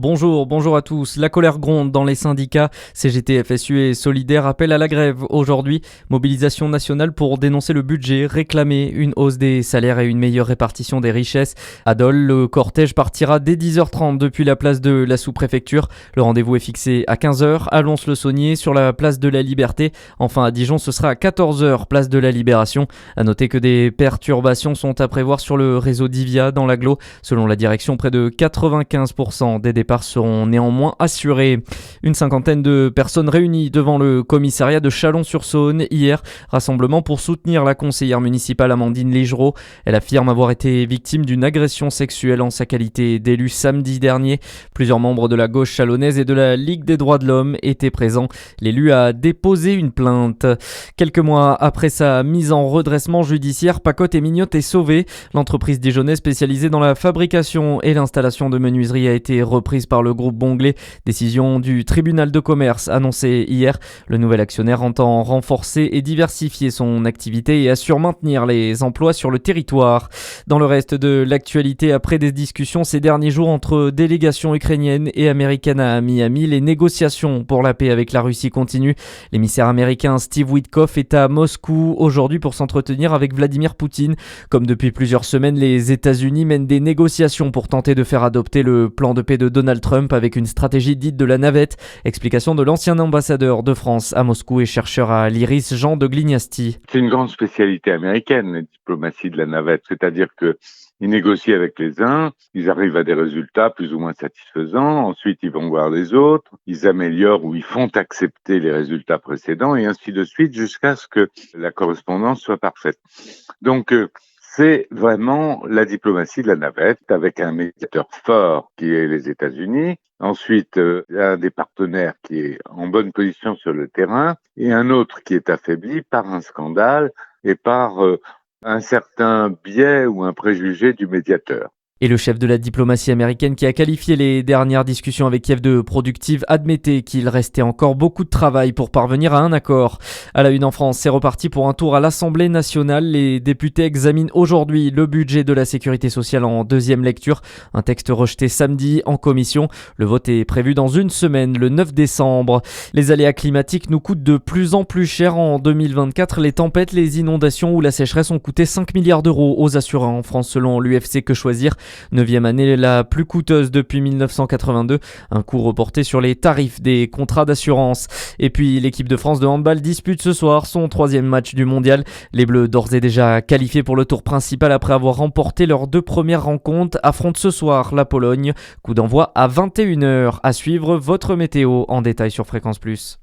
Bonjour à tous. La colère gronde dans les syndicats. CGT, FSU et Solidaire appellent à la grève aujourd'hui. Mobilisation nationale pour dénoncer le budget, réclamer une hausse des salaires et une meilleure répartition des richesses. À Dole, le cortège partira dès 10h30 depuis la place de la sous-préfecture. Le rendez-vous est fixé à 15h à Lons-le-Saunier sur la place de la Liberté. Enfin à Dijon, ce sera à 14h, place de la Libération. À noter que des perturbations sont à prévoir sur le réseau Divia dans l'agglo. Selon la direction, près de 95% des départs seront néanmoins assurés. Une cinquantaine de personnes réunies devant le commissariat de Chalon-sur-Saône hier. Rassemblement pour soutenir la conseillère municipale Amandine Ligereau. Elle affirme avoir été victime d'une agression sexuelle en sa qualité d'élu samedi dernier. Plusieurs membres de la gauche chalonnaise et de la Ligue des droits de l'homme étaient présents. L'élu a déposé une plainte. Quelques mois après sa mise en redressement judiciaire, Pacotte et Mignotte est sauvée. L'entreprise dijonnaise spécialisée dans la fabrication et l'installation de menuiseries a été reprise par le groupe Bonglé. Décision du tribunal de commerce annoncée hier. Le nouvel actionnaire entend renforcer et diversifier son activité et assure maintenir les emplois sur le territoire. Dans le reste de l'actualité, après des discussions ces derniers jours entre délégations ukrainiennes et américaines à Miami, les négociations pour la paix avec la Russie continuent. L'émissaire américain Steve Witkoff est à Moscou aujourd'hui pour s'entretenir avec Vladimir Poutine. Comme depuis plusieurs semaines, les États-Unis mènent des négociations pour tenter de faire adopter le plan de paix de Donald Trump avec une stratégie dite de la navette. Explication de l'ancien ambassadeur de France à Moscou et chercheur à l'IRIS, Jean de Glignasti. C'est une grande spécialité américaine, la diplomatie de la navette, c'est-à-dire que ils négocient avec les uns, ils arrivent à des résultats plus ou moins satisfaisants, ensuite ils vont voir les autres, ils améliorent ou ils font accepter les résultats précédents et ainsi de suite jusqu'à ce que la correspondance soit parfaite. Donc, c'est vraiment la diplomatie de la navette avec un médiateur fort qui est les États-Unis. Ensuite, un des partenaires qui est en bonne position sur le terrain et un autre qui est affaibli par un scandale et par un certain biais ou un préjugé du médiateur. Et le chef de la diplomatie américaine qui a qualifié les dernières discussions avec Kiev de productives admettait qu'il restait encore beaucoup de travail pour parvenir à un accord. À la une en France, c'est reparti pour un tour à l'Assemblée nationale. Les députés examinent aujourd'hui le budget de la sécurité sociale en deuxième lecture. Un texte rejeté samedi en commission. Le vote est prévu dans une semaine, le 9 décembre. Les aléas climatiques nous coûtent de plus en plus cher en 2024. Les tempêtes, les inondations ou la sécheresse ont coûté 5 milliards d'euros aux assureurs en France selon l'UFC Que Choisir. 9e année la plus coûteuse depuis 1982, un coût reporté sur les tarifs des contrats d'assurance. Et puis l'équipe de France de handball dispute ce soir son 3e match du mondial. Les Bleus, d'ores et déjà qualifiés pour le tour principal après avoir remporté leurs 2 premières rencontres, affrontent ce soir la Pologne. Coup d'envoi à 21h. À suivre votre météo en détail sur Fréquence Plus.